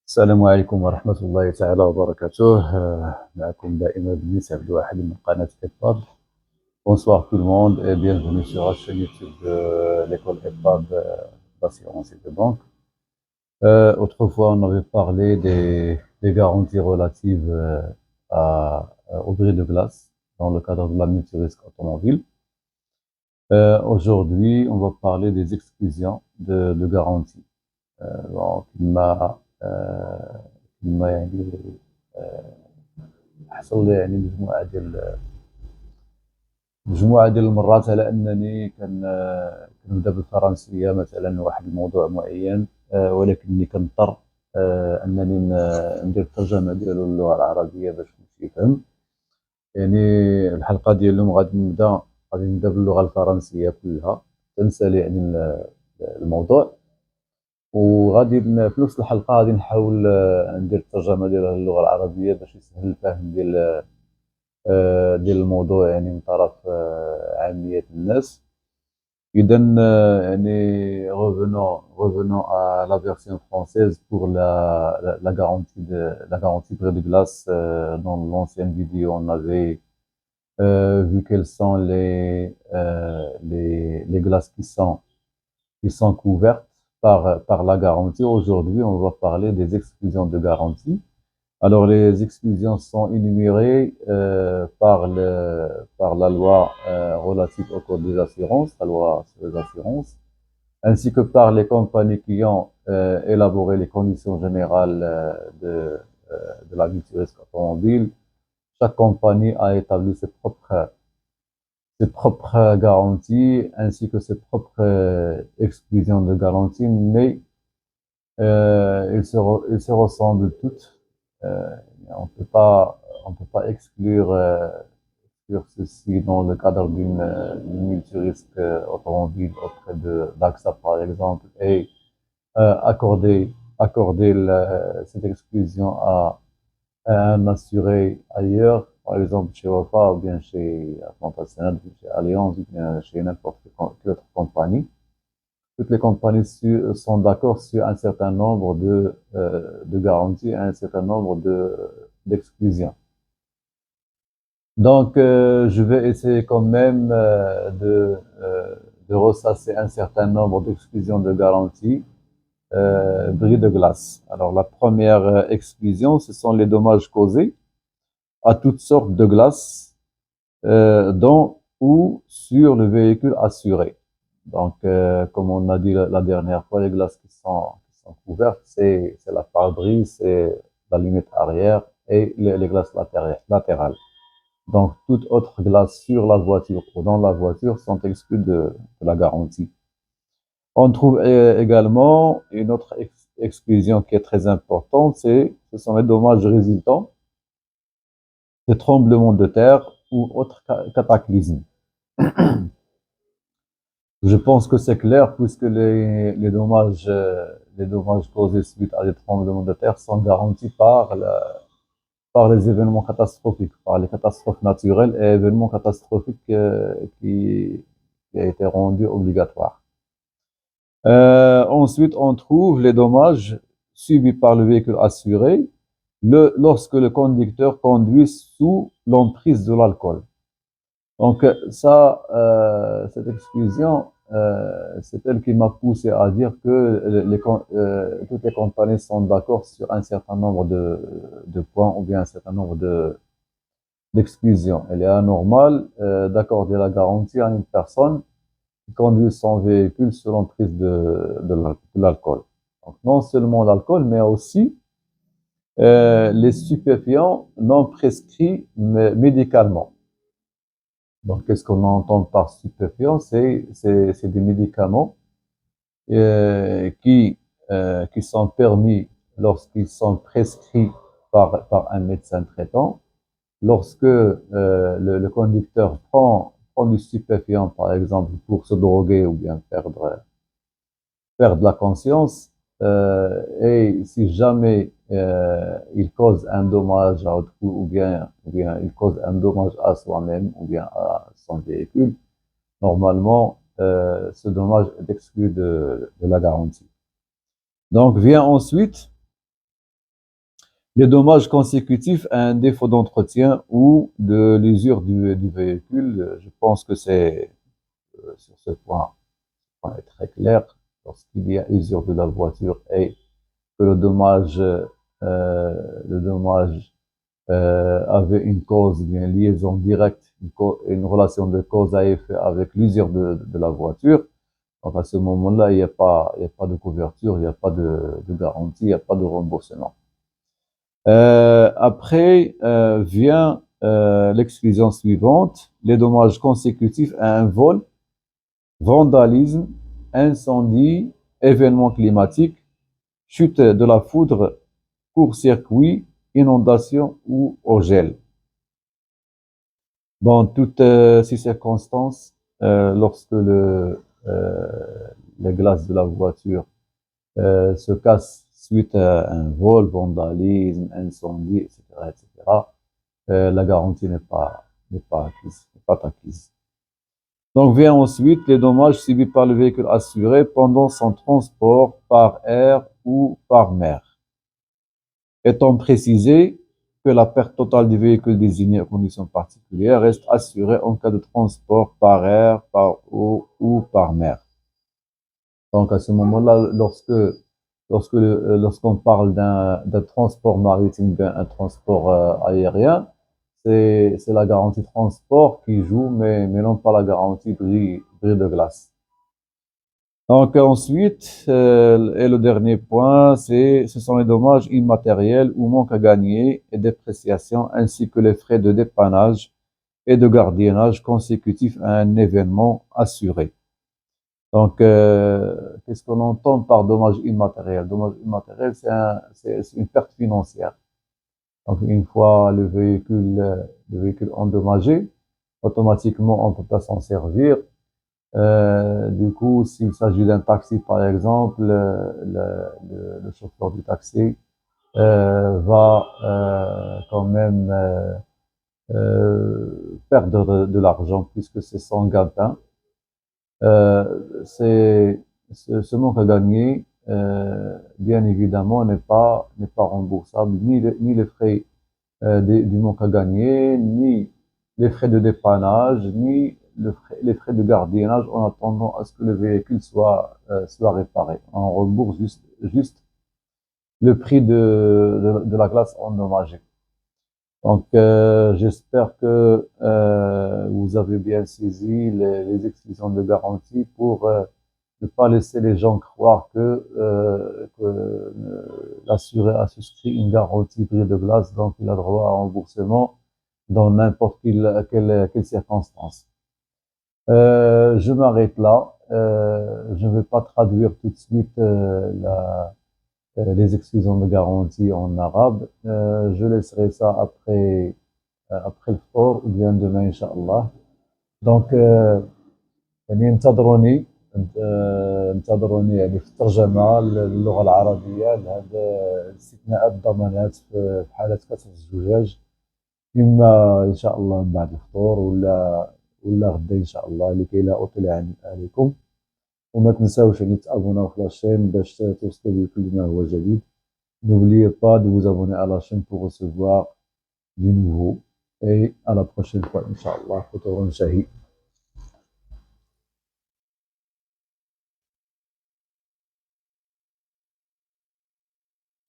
السلام عليكم ورحمة الله تعالى وبركاته. معكم دائما بنيس عبد الواحد من قناة EPAD. Bonsoir tout le monde et bienvenue sur la chaîne YouTube de l'école EPAD d'assurance et de banque. Autrefois, on avait parlé des garanties relatives au bris-de-glace dans le cadre de la multirisque automobile. Aujourd'hui, on va parler des exclusions de garantie. Donc, كما يعني حصل لي يعني مجموعة ديال المرات على أنني كنبدا بالفرنسية مثلا واحد الموضوع معين، ولكنني كنضطر أنني ندير الترجمة ديالو للغة العربية باش يفهم. يعني الحلقة ديال اليوم غادي نبدا باللغة الفرنسية كلها، تنسالي يعني الموضوع، وغادي في نفس الحلقة غادي نحاول ندير الترجمة ديالها للغة العربية باش يسهل الفهم ديال الموضوع يعني من طرف عامية الناس. إذا يعني revenons à la version française pour la garantie près de glace. Dans l'ancienne vidéo, on avait vu quelles sont les glaces qui sont couvertes par la garantie. Aujourd'hui, on va parler des exclusions de garantie. Alors, les exclusions sont énumérées par la loi relative au code des assurances, la loi sur les assurances, ainsi que par les compagnies qui ont élaboré les conditions générales de la multirisque automobile. Chaque compagnie a établi ses propres garanties ainsi que ses propres exclusions de garantie, mais ils se ressemblent toutes. On peut pas exclure ceci dans le cadre d'une multirisque automobile auprès d'AXA par exemple, et accorder cette exclusion à un assuré ailleurs, par exemple chez Wafa ou bien chez Atlantas, chez Allianz ou bien chez n'importe quelle autre compagnie. Toutes les compagnies sont d'accord sur un certain nombre de garanties, un certain nombre d'exclusions. Donc, je vais essayer quand même de ressasser un certain nombre d'exclusions de garantie. Bris de glace. Alors, la première exclusion, ce sont les dommages causés à toutes sortes de glaces dans ou sur le véhicule assuré. Donc, comme on a dit la dernière fois, les glaces qui sont couvertes, c'est la pare-brise, c'est la limite arrière et les glaces latérales. Donc, toute autre glace sur la voiture ou dans la voiture sont exclues de la garantie. On trouve également une autre exclusion qui est très importante, ce sont les dommages résultants de tremblements de terre ou autres cataclysmes. Je pense que c'est clair puisque les dommages causés suite à des tremblements de terre sont garantis par les événements catastrophiques, par les catastrophes naturelles et événements catastrophiques qui a été rendu obligatoire. Ensuite, on trouve les dommages subis par le véhicule assuré lorsque le conducteur conduit sous l'emprise de l'alcool. Donc ça, cette exclusion, c'est elle qui m'a poussé à dire que toutes les compagnies sont d'accord sur un certain nombre de points ou bien un certain nombre d'exclusions. Il est anormal d'accorder la garantie à une personne qui conduit son véhicule sous l'emprise de l'alcool. Donc non seulement l'alcool, mais aussi les stupéfiants non prescrits médicalement. Donc, qu'est-ce qu'on entend par stupéfiants? C'est des médicaments qui sont permis lorsqu'ils sont prescrits par un médecin traitant. Lorsque le conducteur prend du stupéfiant, par exemple, pour se droguer ou bien perdre la conscience, et si jamais il cause un dommage à autrui ou bien il cause un dommage à soi-même ou bien à son véhicule, normalement ce dommage est exclu de la garantie. Donc, vient ensuite les dommages consécutifs à un défaut d'entretien ou de l'usure du véhicule. Je pense que c'est sur ce point, est très clair. Lorsqu'il y a usure de la voiture et que le dommage avait une cause, une liaison directe, une relation de cause à effet avec l'usure de la voiture. Donc à ce moment-là, il y a pas de couverture, il n'y a pas de garantie, il n'y a pas de remboursement. Après vient l'exclusion suivante, les dommages consécutifs à un vol, vandalisme, incendie, événement climatique, chute de la foudre, court-circuit, inondation ou au gel. Dans toutes ces circonstances, lorsque les glaces de la voiture se cassent suite à un vol, vandalisme, incendie, etc., etc., la garantie n'est pas acquise, n'est pas acquise. Donc vient ensuite les dommages subis par le véhicule assuré pendant son transport par air ou par mer. Étant précisé que la perte totale du véhicule désigné en conditions particulières reste assurée en cas de transport par air, par eau ou par mer. Donc à ce moment-là, lorsqu'on parle d'un transport maritime, un transport aérien, c'est la garantie transport qui joue, mais non pas la garantie bris de glace. Donc ensuite, et le dernier point, ce sont les dommages immatériels ou manque à gagner et dépréciation, ainsi que les frais de dépannage et de gardiennage consécutifs à un événement assuré. Donc, qu'est-ce qu'on entend par dommage immatériel? Dommage immatériel, c'est une perte financière. Donc, une fois le véhicule endommagé, automatiquement, on ne peut pas s'en servir. Du coup, s'il s'agit d'un taxi, par exemple, le chauffeur du taxi va quand même perdre de l'argent puisque c'est son gain-pain. C'est ce manque à gagner, bien évidemment, n'est pas remboursable, ni les frais du manque à gagner, ni les frais de dépannage, ni les frais de gardiennage en attendant à ce que le véhicule soit réparé. On rembourse juste le prix de la glace endommagée. Donc, j'espère que vous avez bien saisi les exclusions de garantie pour ne pas laisser les gens croire que l'assuré a souscrit une garantie prix de glace, donc il a droit à un remboursement dans n'importe quelle circonstance. Je m'arrête là. Je ne vais pas traduire tout de suite les exclusions de garantie en arabe. Je laisserai ça après le fort ou bien demain, Inch'Allah. Donc, يعني انتظروني يعني في الترجمة للغة العربية لهذا استثناءات الضمانات في حالة كسر الزجاج، إما إن شاء الله من بعد الفطور ولا غدا إن شاء الله، لكي لا أطيل عليكم. وما تنساوش يعني تابوناو في لاشين باش توصلوا بكل ما هو جديد. N'oubliez pas de vous abonner à la chaîne pour recevoir du nouveau. Et à la prochaine fois, Inch'Allah.